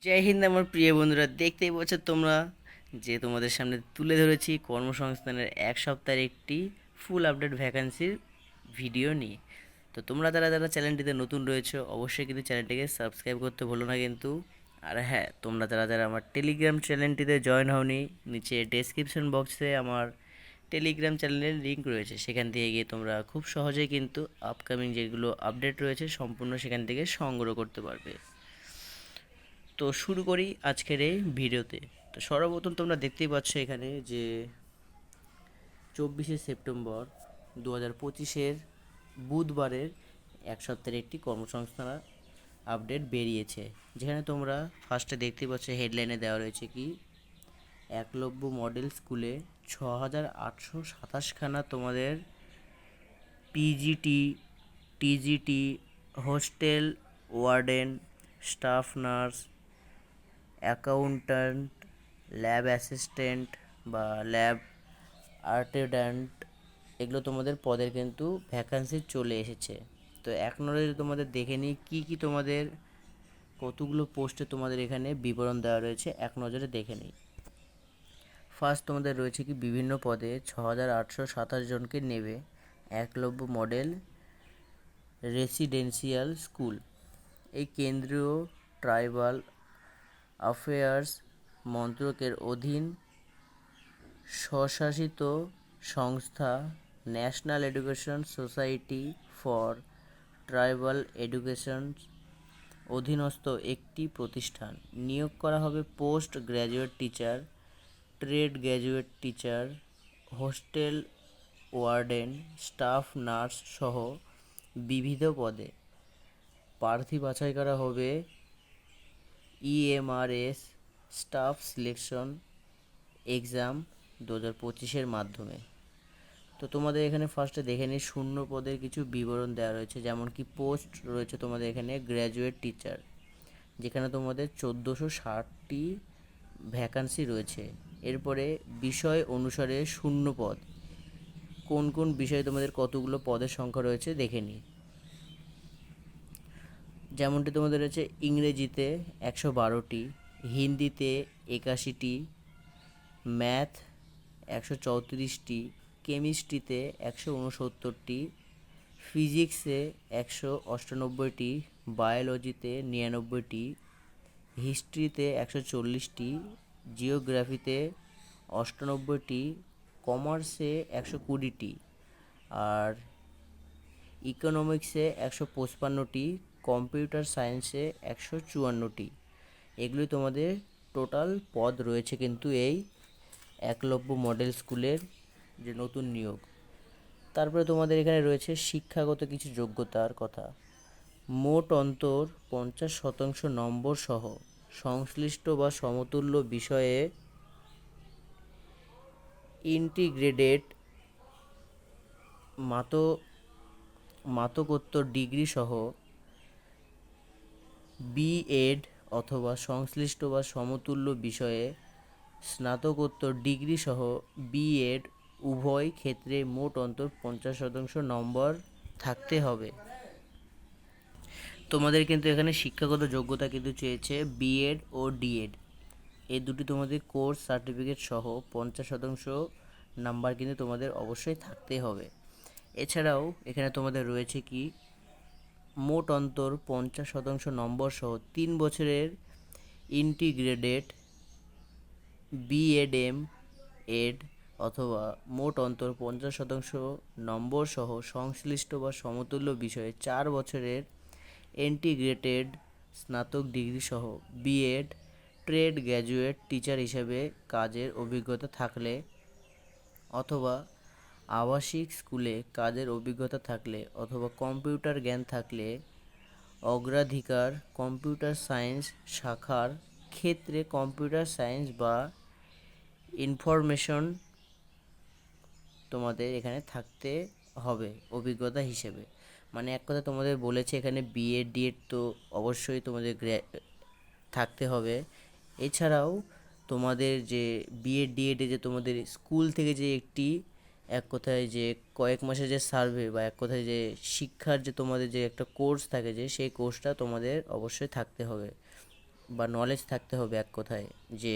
জয় হিন্দ আমার প্রিয় বন্ধুরা, দেখতেই পাচ্ছ তোমরা যে তোমাদের সামনে তুলে ধরেছি কর্মসংস্থানের এক সপ্তাহের একটি ফুল আপডেট ভ্যাকান্সির ভিডিও নিয়ে। তো তোমরা যারা যারা চ্যানেলটিতে নতুন রয়েছে অবশ্যই কিন্তু চ্যানেলটিকে সাবস্ক্রাইব করতে ভুলো না কিন্তু। আর হ্যাঁ, তোমরা যারা যারা আমার টেলিগ্রাম চ্যানেলটিতে জয়েন হওনি, নিচে ডেসক্রিপশন বক্সে আমার টেলিগ্রাম চ্যানেলের লিঙ্ক রয়েছে, সেখান থেকে গিয়ে তোমরা খুব সহজেই কিন্তু আপকামিং যেগুলো আপডেট রয়েছে সম্পূর্ণ সেখান থেকে সংগ্রহ করতে পারবে। তো শুরু করি আজকের এই ভিডিওতে। তো সর্বপ্রথম তোমরা দেখতেই পাচ্ছ এখানে যে 24শে সেপ্টেম্বর 2025-এর বুধবারের এক সপ্তাহের একটি কর্মসংস্থান আপডেট বেরিয়েছে, যেখানে তোমরা ফার্স্টে দেখতেই পাচ্ছ হেডলাইনে দেওয়া রয়েছে কি একলব্য মডেল স্কুলে 6827খানা তোমাদের PGT, TGT, hostel, warden, staff nurse, accountant, lab assistant বা ল্যাব অ্যাটেন্ড্যান্ট, এগুলো তোমাদের পদের কিন্তু ভ্যাকান্সি চলে এসেছে। তো এক নজরে তোমাদের দেখে নিই কী কী তোমাদের কতগুলো পোস্টে তোমাদের এখানে বিবরণ দেওয়া রয়েছে, এক নজরে দেখে নিই। ফার্স্ট তোমাদের রয়েছে কি বিভিন্ন পদে 6827 জনকে নেবে একলব্য মডেল রেসিডেন্সিয়াল স্কুল। এই কেন্দ্রীয় ট্রাইবাল অ্যাফেয়ার্স মন্ত্রকের অধীন স্বশাসিত সংস্থা national education society for tribal education অধীনস্থ একটি প্রতিষ্ঠান। নিয়োগ করা হবে post graduate teacher, trade graduate teacher, hostel warden, staff nurse সহ বিবিধ পদে। প্রার্থী বাছাই করা হবে ইএমআরএস স্টাফ সিলেকশন এক্সাম 2025-এর মাধ্যমে। তো তোমাদের এখানে ফার্স্টে দেখে নিই শূন্য পদের কিছু বিবরণ দেওয়া রয়েছে, যেমন কি পোস্ট রয়েছে তোমাদের এখানে গ্র্যাজুয়েট টিচার, যেখানে তোমাদের 1460টি ভ্যাকান্সি রয়েছে। এরপরে বিষয় অনুসারে শূন্য পদ, কোন কোন বিষয়ে তোমাদের কতগুলো পদের সংখ্যা রয়েছে দেখে নিই। যেমনটি তোমাদের রয়েছে ইংরেজিতে 112টি, হিন্দিতে 81টি, ম্যাথ 134টি, কেমিস্ট্রিতে 169টি, ফিজিক্সে 198টি, বায়োলজিতে 99টি, হিস্ট্রিতে 140টি, জিওগ্রাফিতে 98টি, কমার্সে 120টি, আর ইকোনমিক্সে 155টি, কম্পিউটার সায়েন্সে 154টি। এগুলি তোমাদের টোটাল পদ রয়েছে কিন্তু এই একলব্য মডেল স্কুলের যে নতুন নিয়োগ। তারপরে তোমাদের এখানে রয়েছে শিক্ষাগত কিছু যোগ্যতার কথা। মোট অন্তর 50% নম্বর সহ সংশ্লিষ্ট বা সমতুল্য বিষয়ে ইন্টিগ্রেটেড স্নাতকোত্তর ডিগ্রি সহ বিএড অথবা সংশ্লিষ্ট বা সমতুল্য বিষয়ে স্নাতকোত্তর ডিগ্রি সহ বিএড উভয় ক্ষেত্রে মোট অন্তর 50% নম্বর থাকতে হবে। তোমাদের কিন্তু এখানে শিক্ষাগত যোগ্যতা কিন্তু চেয়েছে বিএড ও ডিএড, এই দুটি তোমাদের কোর্স সার্টিফিকেট সহ 50% নাম্বার কিন্তু তোমাদের অবশ্যই থাকতে হবে। এছাড়াও এখানে তোমাদের রয়েছে কি মোট অন্তর 50% নম্বর সহ 3 বছরের ইন্টিগ্রেটেড বিএডএম এড অথবা মোট অন্তর 50% নম্বর সহ সংশ্লিষ্ট বা সমতুল্য বিষয়ে 4 বছরের ইন্টিগ্রেটেড স্নাতক ডিগ্রি সহ বিএড ট্রেড গ্র্যাজুয়েট টিচার হিসেবে কাজের অভিজ্ঞতা থাকলে অথবা আবাসিক স্কুলে কাজের অভিজ্ঞতা থাকলে অথবা কম্পিউটার জ্ঞান থাকলে অগ্রাধিকার কম্পিউটার সায়েন্স শাখার ক্ষেত্রে কম্পিউটার সায়েন্স বা ইনফরমেশন তোমাদের এখানে থাকতে হবে অভিজ্ঞতা হিসেবে। মানে এক কথা তোমাদের বলেছে এখানে বিএড ডিএড তো অবশ্যই তোমাদের থাকতে হবে। এছাড়াও তোমাদের যে বিএড ডিএডে যে তোমাদের স্কুল থেকে যে একটি এক কথায় যে কয়েক মাসের যে সার্ভে বা এক কথায় যে শিক্ষার যে তোমাদের যে একটা কোর্স থাকে যে সেই কোর্সটা তোমাদের অবশ্যই থাকতে হবে। বা নলেজ থাকতে হবে এক কথায়, যে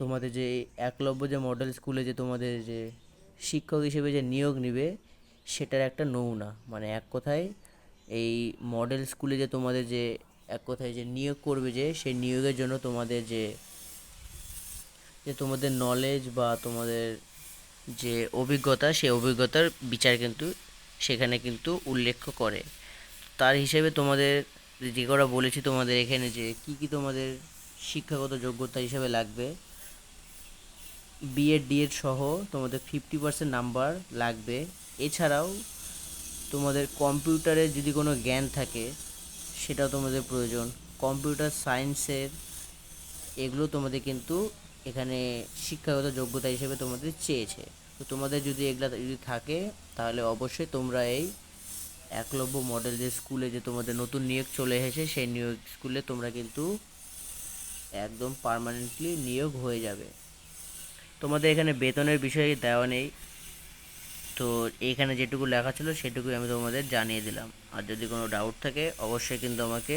তোমাদের যে একলব্য যে মডেল স্কুলে যে তোমাদের যে শিক্ষক হিসেবে যে নিয়োগ নিবে সেটার একটা নমুনা, মানে এক কথায় এই মডেল স্কুলে যে তোমাদের যে এক কথায় যে নিয়োগ করবে, যে সেই নিয়োগের জন্য তোমাদের যে যে তোমাদের নলেজ বা তোমাদের যে অভিজ্ঞতা, সেই অভিজ্ঞতার বিচার কিন্তু সেখানে কিন্তু উল্লেখ করে। তার হিসেবে তোমাদের যে করা বলেছি তোমাদের এখানে, যে কি কি তোমাদের শিক্ষাগত যোগ্যতা হিসেবে লাগবে, বিএড ডিএড সহ তোমাদের 50% নাম্বার লাগবে। এছাড়াও তোমাদের কম্পিউটারের যদি কোনো জ্ঞান থাকে সেটাও তোমাদের প্রয়োজন, কম্পিউটার সায়েন্সের, এগুলো তোমাদের কিন্তু এখানে শিক্ষাগত যোগ্যতা হিসেবে তোমাদের চেয়েছে। তো তোমাদের যদি এগুলো যদি থাকে তাহলে অবশ্যই তোমরা এই একলব্য মডেল যে স্কুলে যে তোমাদের নতুন নিয়োগ চলে এসেছে সেই নিয়োগ স্কুলে তোমরা কিন্তু একদম পার্মানেন্টলি নিয়োগ হয়ে যাবে। তোমাদের এখানে বেতনের বিষয়ে দেওয়া নেই, তো এইখানে যেটুকু লেখা ছিল সেটুকুই আমি তোমাদের জানিয়ে দিলাম। আর যদি কোনো ডাউট থাকে অবশ্যই কিন্তু আমাকে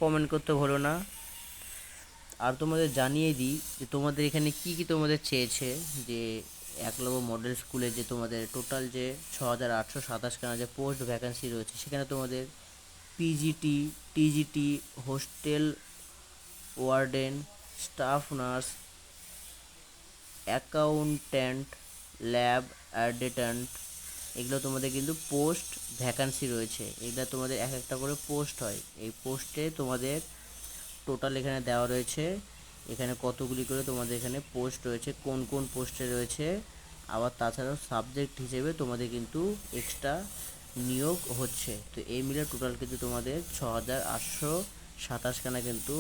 কমেন্ট করতে ভুলো না। আর তোমাদের জানিয়ে দিই যে তোমাদের এখানে কি কি তোমাদের চেয়েছে, যে একলব্য মডেল স্কুলে যে তোমাদের টোটাল যে 6,827 যে পোস্ট ভ্যাকান্সি রয়েছে, সেখানে তোমাদের PGT, TGT, hostel warden, staff nurse, accountant, lab attendant, এগুলো তোমাদের কিন্তু পোস্ট ভ্যাকান্সি রয়েছে। এগুলো তোমাদের এক একটা করে পোস্ট হয়। এই পোস্টে তোমাদের টোটাল এখানে দেওয়া রয়েছে, এখানে কতগুলি করে তোমাদের এখানে পোস্ট রয়েছে, কোন কোন পোস্টে রয়েছে। আবার তাছাড়াও সাবজেক্ট হিসেবে তোমাদের কিন্তু এক্সট্রা নিয়োগ হচ্ছে। তো এই মিলে টোটাল কিন্তু তোমাদের 6,827খানা কিন্তু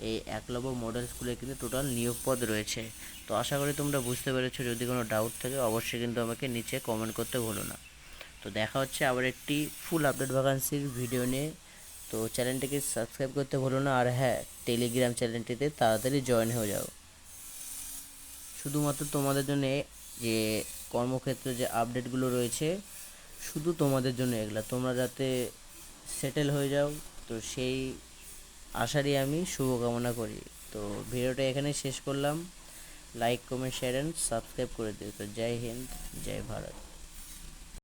এই একলব্য মডেল স্কুলে কিন্তু টোটাল নিয়োগ পদ রয়েছে। তো আশা করি তোমরা বুঝতে পেরেছো। যদি কোনো ডাউট থাকে অবশ্যই কিন্তু আমাকে নিচে কমেন্ট করতে ভুলো না। তো দেখা হচ্ছে আবার একটি ফুল আপডেট ভ্যাকান্সির ভিডিও নিয়ে। তো চ্যানেলটিকে সাবস্ক্রাইব করতে ভুলো না। আর হ্যাঁ, টেলিগ্রাম চ্যানেলটিতে তাড়াতাড়ি জয়েন হয়ে যাও। শুধুমাত্র তোমাদের জন্য যে কর্মক্ষেত্রে যে আপডেটগুলো রয়েছে, শুধু তোমাদের জন্য এগুলা, তোমরা যাতে সেটেল হয়ে যাও, তো সেই আশারই আমি শুভকামনা করি। তো ভিডিওটা এখানে শেষ করলাম। Like comment share and subscribe করে দিও। তো জয় হিন্দ, জয় ভারত।